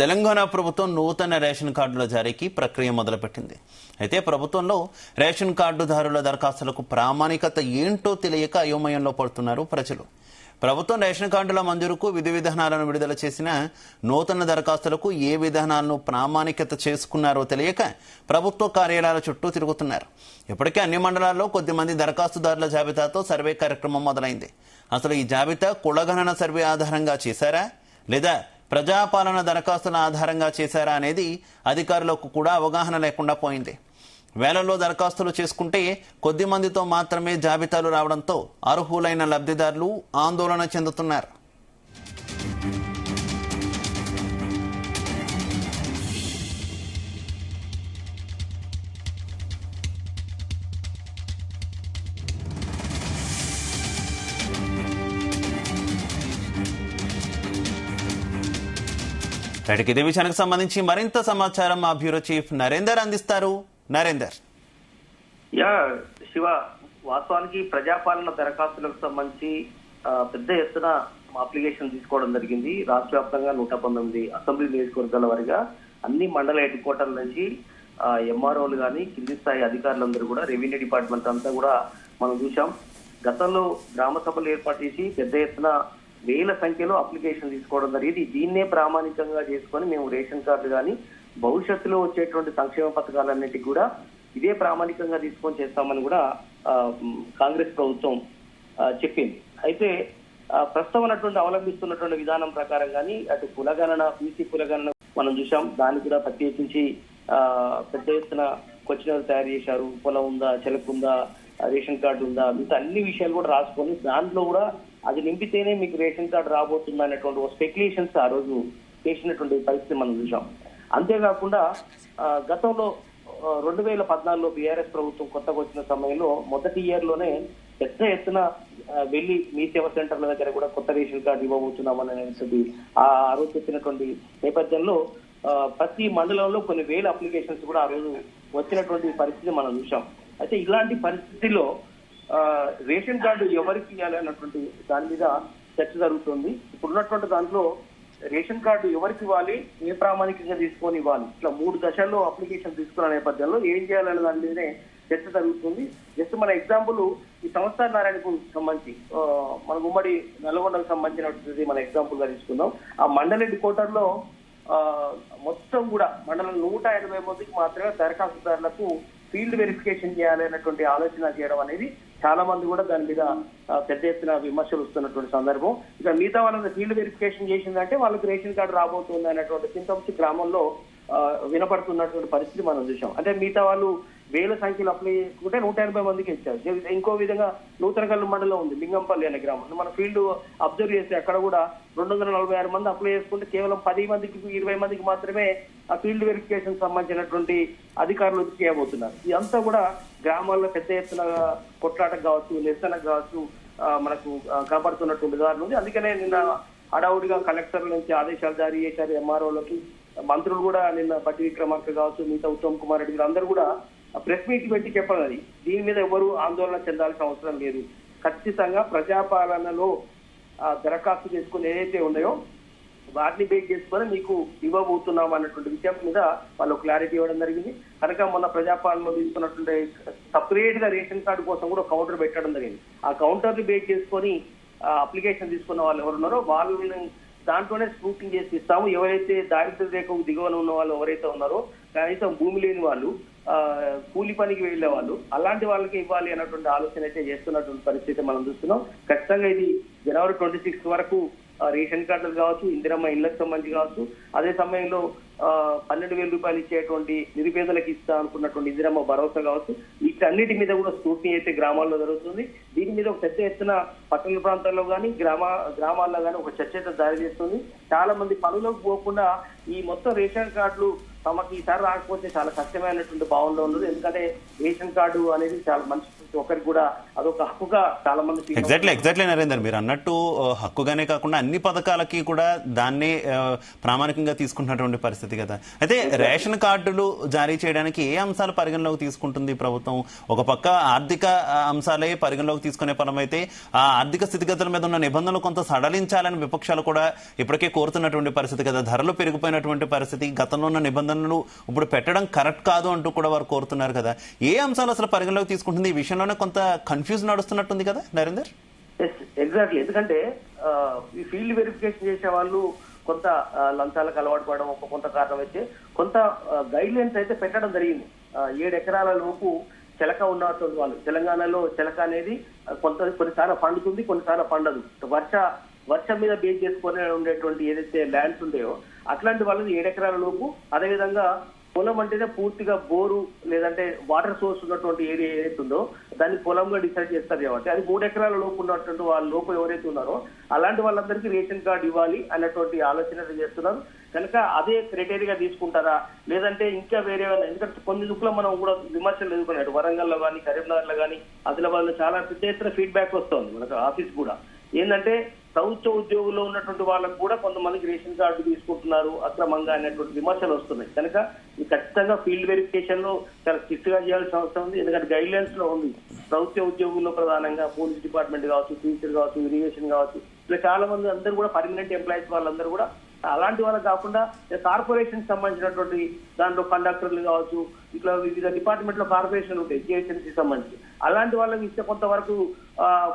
తెలంగాణ ప్రభుత్వం నూతన రేషన్ కార్డుల జారీకి ప్రక్రియ మొదలుపెట్టింది. అయితే ప్రభుత్వంలో రేషన్ కార్డుదారుల దరఖాస్తులకు ప్రామాణికత ఏంటో తెలియక అయోమయంలో పడుతున్నారు ప్రజలు. ప్రభుత్వం రేషన్ కార్డుల మంజూరుకు విధి విధానాలను విడుదల చేసిన నూతన దరఖాస్తులకు ఏ విధానాలను ప్రామాణికత చేసుకున్నారో తెలియక ప్రభుత్వ కార్యాలయాల చుట్టూ తిరుగుతున్నారు. ఇప్పటికే అన్ని మండలాల్లో కొద్దిమంది దరఖాస్తుదారుల జాబితాతో సర్వే కార్యక్రమం మొదలైంది. అసలు ఈ జాబితా కులగణన సర్వే ఆధారంగా చేశారా లేదా ప్రజాపాలన దరఖాస్తుల ఆధారంగా చేశారా అనేది అధికారులకు కూడా అవగాహన లేకుండా పోయింది. వేలల్లో దరఖాస్తులు చేసుకుంటే కొద్ది మందితో మాత్రమే జాబితాలు రావడంతో అర్హులైన లబ్ధిదారులు ఆందోళన చెందుతున్నారు. ఇదే విషయానికి సంబంధించి మరింత సమాచారం మా బ్యూరో చీఫ్ నరేందర్ అందిస్తారు. నరేందర్. శివ, వాస్తవానికి ప్రజాపాలన దరఖాస్తులకు సంబంధించి పెద్ద ఎత్తున అప్లికేషన్ తీసుకోవడం జరిగింది. రాష్ట్ర వ్యాప్తంగా 119 అసెంబ్లీ నియోజకవర్గాల వారిగా అన్ని మండల హెడ్ క్వార్టర్ల నుంచి ఎంఆర్ఓలు కానీ కింది స్థాయి అధికారులందరూ కూడా రెవెన్యూ డిపార్ట్మెంట్ అంతా కూడా మనం చూసాం. గతంలో గ్రామ సభలు ఏర్పాటు చేసి పెద్ద ఎత్తున వేల సంఖ్యలో అప్లికేషన్ తీసుకోవడం జరిగింది. దీన్నే ప్రామాణికంగా చేసుకొని మేము రేషన్ కార్డు కానీ భవిష్యత్తులో వచ్చేటువంటి సంక్షేమ పథకాలన్నిటికీ కూడా ఇదే ప్రామాణికంగా తీసుకొని చేస్తామని కూడా కాంగ్రెస్ ప్రభుత్వం చెప్పింది. అయితే ప్రస్తుతం అవలంబిస్తున్నటువంటి విధానం ప్రకారం కానీ అటు కులగణన, బీసీ కులగణన మనం చూసాం. దాన్ని కూడా ప్రత్యేకించి పెద్ద ఎత్తున క్వశ్చనర్ తయారు చేశారు. పొలం ఉందా, చెలకు ఉందా, రేషన్ కార్డు ఉందా, మిగతా అన్ని విషయాలు కూడా రాసుకొని దాంట్లో కూడా అది నింపితేనే మీకు రేషన్ కార్డు రాబోతుంది అనేటువంటి స్పెక్యులేషన్స్ ఆ రోజు చేసినటువంటి పరిస్థితి మనం చూసాం. అంతేకాకుండా గతంలో 2014లో బీఆర్ఎస్ ప్రభుత్వం కొత్తగా వచ్చిన సమయంలో మొదటి ఇయర్ లోనే పెద్ద ఎత్తున వెళ్లి మీ సేవా సెంటర్ల దగ్గర కూడా కొత్త రేషన్ కార్డు ఇవ్వబోతున్నామనేది ఆ రోజు చెప్పినటువంటి నేపథ్యంలో ప్రతి మండలంలో కొన్ని వేల అప్లికేషన్స్ కూడా ఆ రోజు వచ్చినటువంటి పరిస్థితి మనం చూసాం. అయితే ఇలాంటి పరిస్థితిలో రేషన్ కార్డు ఎవరికి ఇవ్వాలి అన్నటువంటి దాని మీద చర్చ జరుగుతుంది. ఇప్పుడున్నటువంటి దాంట్లో రేషన్ కార్డు ఎవరికి ఇవ్వాలి, ఏ ప్రామాణికంగా తీసుకొని ఇవ్వాలి, ఇట్లా 3 దశల్లో అప్లికేషన్ తీసుకున్న నేపథ్యంలో ఏం చేయాలనే దాని మీదనే చర్చ జరుగుతుంది. జస్ట్ మన ఎగ్జాంపుల్ ఈ సంస్థ నారాయణకు సంబంధించి మన ఉమ్మడి నల్గొండకు సంబంధించినటువంటి మన ఎగ్జాంపుల్ గా తీసుకుందాం. ఆ మండల హెడ్ క్వార్టర్ లో మొత్తం కూడా మండలం 180 మందికి మాత్రమే దరఖాస్తుదారులకు ఫీల్డ్ వెరిఫికేషన్ చేయాలి అన్నటువంటి ఆలోచన చేయడం అనేది చాలా మంది కూడా దాని మీద పెద్ద ఎత్తున విమర్శలు వస్తున్నటువంటి సందర్భం. ఇక మిగతా వాళ్ళని ఫీల్డ్ వెరిఫికేషన్ చేసిందంటే వాళ్ళకి రేషన్ కార్డు రాబోతుంది అనేటువంటి సింటమ్స్ గ్రామంలో వినపడుతున్నటువంటి పరిస్థితి మనం చూసాం. అంటే మిగతా వాళ్ళు వేల సంఖ్యలో అప్లై చేసుకుంటే 180 మందికి ఇచ్చారు. ఇంకో విధంగా నూతనకల్లు మండలం ఉంది, లింగంపల్లి అనే గ్రామం. మన ఫీల్డ్ అబ్జర్వ్ చేస్తే అక్కడ కూడా 246 మంది అప్లై చేసుకుంటే కేవలం 10 మందికి 20 మందికి మాత్రమే ఆ ఫీల్డ్ వెరిఫికేషన్ సంబంధించినటువంటి అధికారులు చేయబోతున్నారు. ఇదంతా కూడా గ్రామాల్లో పెద్ద ఎత్తున కొట్లాటకు కావచ్చు, నిరసనకు కావచ్చు మనకు కనబడుతున్నటువంటి ఉదాహరణ ఉంది. అందుకనే నిన్న హడావుడిగా కలెక్టర్ల నుంచి ఆదేశాలు జారీ చేశారు ఎంఆర్ఓలకి. మంత్రులు కూడా నిన్న బట్టి విక్రమార్క కావచ్చు, మిగతా ఉత్తమ్ కుమార్ రెడ్డి గారు అందరూ కూడా ప్రెస్ మీట్ పెట్టి చెప్పాలి. దీని మీద ఎవరు ఆందోళన చెందాల్సిన అవసరం లేదు. ఖచ్చితంగా ప్రజాపాలనలో దరఖాస్తు చేసుకుని ఏదైతే ఉన్నాయో వాటిని బేస్ చేసుకొని మీకు ఇవ్వబోతున్నాం అన్నటువంటి విషయం మీద వాళ్ళు క్లారిటీ ఇవ్వడం జరిగింది. కనుక మొన్న ప్రజాపాలనలో తీసుకున్నటువంటి సపరేట్ గా రేషన్ కార్డు కోసం కూడా కౌంటర్ పెట్టడం జరిగింది. ఆ కౌంటర్ ని బేస్ చేసుకొని అప్లికేషన్ తీసుకున్న వాళ్ళు ఎవరున్నారో వాళ్ళని దాంట్లోనే స్క్రూటింగ్ చేసి ఇస్తాము. ఎవరైతే దారిద్ర్య రేఖకు దిగువన ఉన్న వాళ్ళు ఎవరైతే ఉన్నారో, కనీసం భూమి లేని వాళ్ళు, కూలి పనికి వెళ్లే వాళ్ళు, అలాంటి వాళ్ళకి ఇవ్వాలి అన్నటువంటి ఆలోచన అయితే చేస్తున్నటువంటి పరిస్థితి మనం చూస్తున్నాం. ఖచ్చితంగా ఇది జనవరి 26 వరకు రేషన్ కార్డులు కావచ్చు, ఇందిరమ్మ ఇళ్లకు సంబంధించి కావచ్చు, అదే సమయంలో 12,000 రూపాయలు ఇచ్చేటువంటి నిరుపేదలకు ఇస్తా అనుకున్నటువంటి ఇందిరమ్మ భరోసా కావచ్చు, వీటన్నిటి మీద కూడా స్క్రూటినీ అయితే గ్రామాల్లో జరుగుతుంది. దీని మీద ఒక పెద్ద ఎత్తున పట్టణ ప్రాంతాల్లో కానీ గ్రామాల్లో కానీ ఒక చర్చ అయితే దారి చేస్తుంది. చాలా మంది పనులకు పోకుండా ఈ మొత్తం రేషన్ కార్డులు తమకు ఈసారి రాకపోతే చాలా కష్టమైనటువంటి భావనలో ఉన్నది. ఎందుకంటే రేషన్ కార్డు అనేది చాలా మంచి ఒకరికి కూడా అదొక హక్కుగా చాలా మంది ఎగ్జాక్ట్లీ నరేందర్, మీరు అన్నట్టు హక్కుగానే కాకుండా అన్ని పథకాలకి కూడా దాన్ని ప్రామాణికంగా తీసుకుంటున్నటువంటి పరిస్థితి కదా. అయితే రేషన్ కార్డులు జారీ చేయడానికి ఏ అంశాలు పరిగణలోకి తీసుకుంటుంది ప్రభుత్వం? ఒక పక్క ఆర్థిక అంశాలే పరిగణలోకి తీసుకునే పరమైతే ఆ ఆర్థిక స్థితిగతుల మీద ఉన్న నిబంధనలు కొంత సడలించాలని విపక్షాలు కూడా ఇప్పటికే కోరుతున్నటువంటి పరిస్థితి కదా. ధరలు పెరిగిపోయినటువంటి పరిస్థితి, గతంలో ఉన్న నిబంధనలు ఇప్పుడు పెట్టడం కరెక్ట్ కాదు అంటూ కూడా వారు కోరుతున్నారు కదా. ఏ అంశాలు అసలు పరిగణలోకి తీసుకుంటుంది? ఈ విషయంలోనే కొంత కన్ఫ్యూజ్ నడుస్తున్నట్టుంది కదా నరేందర్. ఎగ్జాక్ట్లీ, ఎందుకంటే ఈ ఫీల్డ్ వెరిఫికేషన్ చేసే వాళ్ళు కొంత లంచాలకు అలవాటు పడడం ఒక కొంత కారణం అయితే కొంత గైడ్ లైన్స్ అయితే పెట్టడం జరిగింది. 7 ఎకరాల లోపు చెలక ఉన్నటువంటి వాళ్ళు, తెలంగాణలో చెలక అనేది కొన్నిసార్లు పండుతుంది, కొన్నిసార్లు పండదు. వర్షం మీద బేస్ చేసుకొని ఉండేటువంటి ఏదైతే ల్యాండ్స్ ఉంటాయో అట్లాంటి వాళ్ళది 7 ఎకరాల లోపు, అదేవిధంగా పొలం అంటేనే పూర్తిగా బోరు లేదంటే వాటర్ సోర్స్ ఉన్నటువంటి ఏరియా ఏదైతే ఉందో దాన్ని పొలంగా డిసైడ్ చేస్తారు కాబట్టి అది 3 ఎకరాల లోపు ఉన్నటువంటి వాళ్ళ లోపు ఎవరైతే ఉన్నారో అలాంటి వాళ్ళందరికీ రేషన్ కార్డు ఇవ్వాలి అన్నటువంటి ఆలోచన చేస్తున్నారు. కనుక అదే క్రైటీరియా తీసుకుంటారా లేదంటే ఇంకా వేరే, ఎందుకంటే కొన్ని దుక్కులో మనం కూడా విమర్శలు ఎదుర్కొన్నాడు. వరంగల్లో కానీ, కరీంనగర్ లో కానీ, ఆదిలాబాద్ లో చాలా పెద్ద ఎత్తున ఫీడ్బ్యాక్ వస్తుంది మనకు ఆఫీస్ కూడా. ఏంటంటే ప్రభుత్వ ఉద్యోగుల్లో ఉన్నటువంటి వాళ్ళకు కూడా కొంతమందికి రేషన్ కార్డు తీసుకుంటున్నారు అక్రమంగా అనేటువంటి విమర్శలు వస్తున్నాయి. కనుక ఇది ఖచ్చితంగా ఫీల్డ్ వెరిఫికేషన్ లో చాలా స్ట్రిక్ట్ గా చేయాల్సిన అవసరం ఉంది. ఎందుకంటే గైడ్ లైన్స్ లో ఉంది. ప్రభుత్వ ఉద్యోగుల్లో ప్రధానంగా పోలీస్ డిపార్ట్మెంట్ కావచ్చు, టీచర్ కావచ్చు, ఇరిగేషన్ కావచ్చు, ఇలా చాలా మంది అందరూ కూడా పర్మనెంట్ ఎంప్లాయీస్ వాళ్ళందరూ కూడా అలాంటి వాళ్ళకి కాకుండా కార్పొరేషన్ సంబంధించినటువంటి దాంట్లో కండక్టర్లు కావచ్చు, ఇట్లా వివిధ డిపార్ట్మెంట్ లో కార్పొరేషన్లు ఉంటాయి జిహెచ్ఎంసీ సంబంధించి, అలాంటి వాళ్ళకి ఇస్తే కొంతవరకు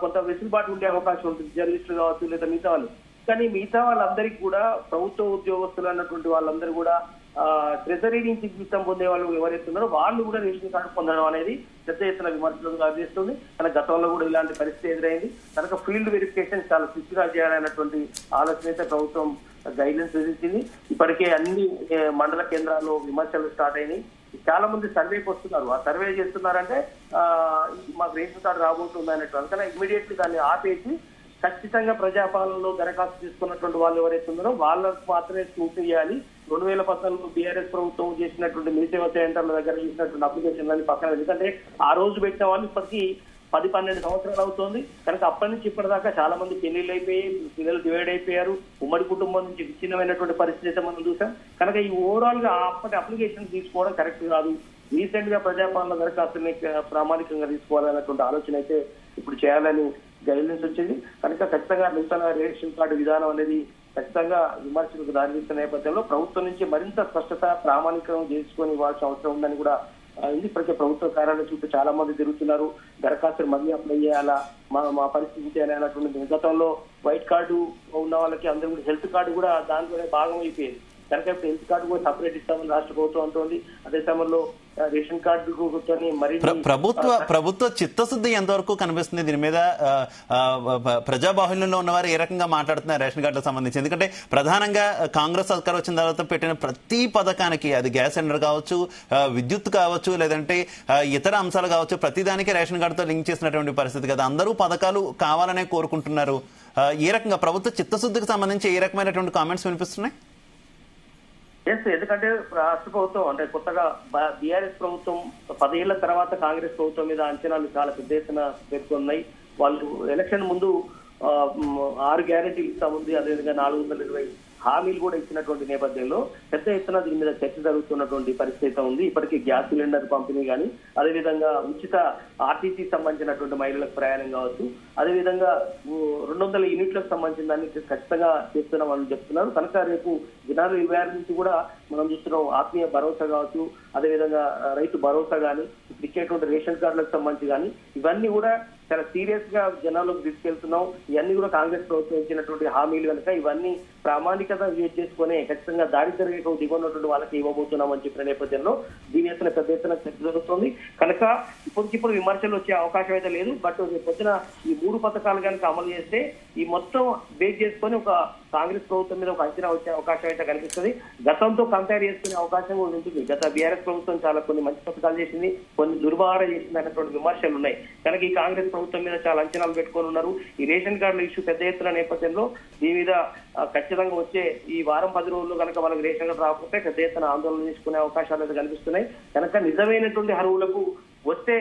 కొంత వెసులుబాటు ఉండే అవకాశం ఉంటుంది, జర్నలిస్టులు కావచ్చు లేదా మిగతా వాళ్ళు. కానీ మిగతా వాళ్ళందరికీ కూడా ప్రభుత్వ ఉద్యోగస్తులు అన్నటువంటి వాళ్ళందరూ కూడా ట్రెజరీ నుంచి జీతం పొందే వాళ్ళు ఎవరైతే ఉన్నారో వాళ్ళు కూడా రేషన్ కార్డు పొందడం అనేది పెద్ద ఎత్తున విమర్శలు అందిస్తుంది. కానీ గతంలో కూడా ఇలాంటి పరిస్థితి ఎదురైంది. కనుక ఫీల్డ్ వెరిఫికేషన్ చాలా స్ట్రిక్ట్ గా చేయాలన్నటువంటి ఆలోచన అయితే ప్రభుత్వం గైడ్లైన్స్ విధించింది. ఇప్పటికే అన్ని మండల కేంద్రాల్లో విమర్శలు స్టార్ట్ అయినాయి. చాలా మంది సర్వేకి వస్తున్నారు. ఆ సర్వే చేస్తున్నారంటే మాకు రేషన్ కార్డు రాబోతుంది అన్నట్టు. అందుకని ఇమీడియట్లీ దాన్ని ఆపేసి ఖచ్చితంగా ప్రజాపాలనలో దరఖాస్తు తీసుకున్నటువంటి వాళ్ళు ఎవరైతే ఉన్నారో వాళ్ళకు మాత్రమే స్క్రూటినీ చేయాలి. 2014 బీఆర్ఎస్ ప్రభుత్వం చేసినటువంటి మీ సేవా సెంటర్ల దగ్గర చేసినటువంటి అప్లికేషన్లని పక్కన, ఎందుకంటే ఆ రోజు పెట్టిన వాళ్ళు ఇప్పటికీ 10-12 సంవత్సరాలు అవుతోంది. కనుక అప్పటి నుంచి ఇప్పటిదాకా చాలా మంది పెళ్లిళ్ళు అయిపోయి, పిల్లలు డివైడ్ అయిపోయారు, ఉమ్మడి కుటుంబం నుంచి విచ్ఛిన్నమైనటువంటి పరిస్థితి అయితే మనం చూసాం. కనుక ఈ ఓవరాల్ గా అప్పటి అప్లికేషన్ తీసుకోవడం కరెక్ట్ కాదు. రీసెంట్ గా ప్రజాపాలన దరఖాస్తుని ప్రామాణికంగా తీసుకోవాలన్నటువంటి ఆలోచన అయితే ఇప్పుడు చేయాలని గైడ్లైన్స్ వచ్చింది. కనుక ఖచ్చితంగా నూతన రేషన్ కార్డు విధానం అనేది ఖచ్చితంగా విమర్శలకు దారితీస్తున్న నేపథ్యంలో ప్రభుత్వం నుంచి మరింత స్పష్టత ప్రామాణికం చేసుకొని ఇవ్వాల్సిన అవసరం ఉందని కూడా ఇప్పటికే ప్రభుత్వ కార్యాలయం చుట్టూ చాలా మంది తిరుగుతున్నారు. దరఖాస్తులు మళ్ళీ అప్లై చేయాలా, మా పరిస్థితి చేయాలి అన్నటువంటి. గతంలో వైట్ కార్డు ఉన్న వాళ్ళకి అందరూ కూడా హెల్త్ కార్డు కూడా దాంట్లోనే భాగం అయిపోయేది. కనుక ఇప్పుడు హెల్త్ కార్డు కూడా సపరేట్ ఇస్తామని రాష్ట్ర ప్రభుత్వం అంటోంది. అదే సమయంలో రేషన్ కార్డు కూర్చొని మరి ప్రభుత్వ చిత్తశుద్ధి ఎంతవరకు కనిపిస్తుంది దీని మీద? ప్రజాబాహుల్యంలో ఉన్నవారు ఏ రకంగా మాట్లాడుతున్నారు రేషన్ కార్డులకు సంబంధించి? ఎందుకంటే ప్రధానంగా కాంగ్రెస్ సర్కార్ వచ్చిన తర్వాత పెట్టిన ప్రతి పథకానికి, అది గ్యాస్ సిలిండర్ కావచ్చు, విద్యుత్ కావచ్చు, లేదంటే ఇతర అంశాలు కావచ్చు, ప్రతిదానికి రేషన్ కార్డుతో లింక్ చేసినటువంటి పరిస్థితి కదా. అందరూ పథకాలు కావాలనే కోరుకుంటున్నారు. ఏ రకంగా ప్రభుత్వ చిత్తశుద్ధికి సంబంధించి ఏ రకమైనటువంటి కామెంట్స్ వినిపిస్తున్నాయి? ఎందుకంటే రాష్ట్ర ప్రభుత్వం అంటే కొత్తగా బీఆర్ఎస్ ప్రభుత్వం 10 ఏళ్ల తర్వాత కాంగ్రెస్ ప్రభుత్వం మీద అంచనాలు చాలా పెద్ద ఎత్తున పేర్కొన్నాయి. వాళ్ళు ఎలక్షన్ ముందు 6 గ్యారెంటీలు ఇస్తాముంది, అదేవిధంగా 420 హామీలు కూడా ఇచ్చినటువంటి నేపథ్యంలో పెద్ద ఎత్తున దీని మీద చర్చ జరుగుతున్నటువంటి పరిస్థితి ఉంది. ఇప్పటికీ గ్యాస్ సిలిండర్ పంపిణీ కానీ, అదేవిధంగా ఉచిత ఆర్టీసీ సంబంధించినటువంటి మహిళలకు ప్రయాణం కావచ్చు, అదేవిధంగా 200 యూనిట్లకు సంబంధించిన దాన్ని ఖచ్చితంగా చేస్తున్నామని చెప్తున్నారు. కనుక రేపు జనవరి 26 నుంచి కూడా మనం చూస్తున్నాం ఆత్మీయ భరోసా కావచ్చు, అదేవిధంగా రైతు భరోసా కానీ, ఇచ్చేటువంటి రేషన్ కార్డులకు సంబంధించి కానీ ఇవన్నీ కూడా చాలా సీరియస్ గా జనాల్లోకి తీసుకెళ్తున్నాం. ఇవన్నీ కూడా కాంగ్రెస్ ప్రభుత్వం ఇచ్చినటువంటి హామీలు కనుక ఇవన్నీ ప్రామాణికత యూజ్ చేసుకుని ఖచ్చితంగా దారిద్ర్య రేఖకు దిగున్నటువంటి వాళ్ళకి ఇవ్వబోతున్నాం అని చెప్పిన నేపథ్యంలో దీని ఎత్తున పెద్ద ఎత్తున చర్చ జరుగుతుంది. కనుక ఇప్పటికిప్పుడు విమర్శలు వచ్చే అవకాశం అయితే లేదు. బట్ పొద్దున ఈ 3 పథకాలు కనుక అమలు చేస్తే ఈ మొత్తం బేస్ చేసుకొని ఒక కాంగ్రెస్ ప్రభుత్వం మీద ఒక అంచనా వచ్చే అవకాశం అయితే కనిపిస్తుంది. గతంతో కంపేర్ చేసుకునే అవకాశం కూడా ఉంటుంది. గత బీఆర్ఎస్ ప్రభుత్వం చాలా కొన్ని మంచి పథకాలు చేసింది, కొన్ని దుర్భార చేసింది అన్నటువంటి విమర్శలు ఉన్నాయి. కనుక ఈ కాంగ్రెస్ ప్రభుత్వం మీద చాలా అంచనాలు పెట్టుకొని ఉన్నారు. ఈ రేషన్ కార్డుల ఇష్యూ పెద్ద ఎత్తున నేపథ్యంలో దీని మీద ఖచ్చితంగా వచ్చే ఈ వారం 10 రోజుల్లో కనుక వాళ్ళకి రేషన్ కార్డు రాకపోతే పెద్ద ఎత్తున ఆందోళన చేసుకునే అవకాశాలు అయితే కనిపిస్తున్నాయి. కనుక నిజమైనటువంటి అర్హులకు వస్తే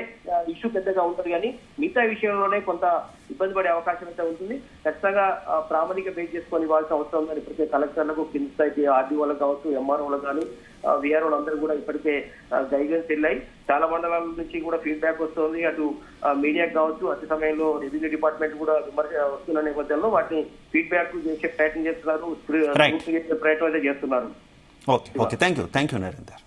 ఇష్యూ పెద్దగా ఉంటుంది, కానీ మిగతా విషయంలోనే కొంత ఇబ్బంది పడే అవకాశం అయితే ఉంటుంది. ఖచ్చితంగా ప్రామాణిక బేస్ చేసుకొని ఇవ్వాల్సిన అవసరం ఉందని ఇప్పటికే కలెక్టర్లకు, కింద స్థాయికి ఆర్డీఓలకు కావచ్చు, ఎంఆర్ఓలకు కానీ విఆర్ఓలు అందరూ కూడా ఇప్పటికే గైడెన్స్ వెళ్ళాయి. చాలా మండలాల నుంచి కూడా ఫీడ్బ్యాక్ వస్తుంది. అటు మీడియాకు కావచ్చు, అతి సమయంలో రెవెన్యూ డిపార్ట్మెంట్ కూడా విమర్శ వస్తున్న నేపథ్యంలో వాటిని ఫీడ్బ్యాక్ చేసే ప్రయత్నం చేస్తున్నారు, ప్రయత్నం అయితే చేస్తున్నారు. Okay, thank you Narender.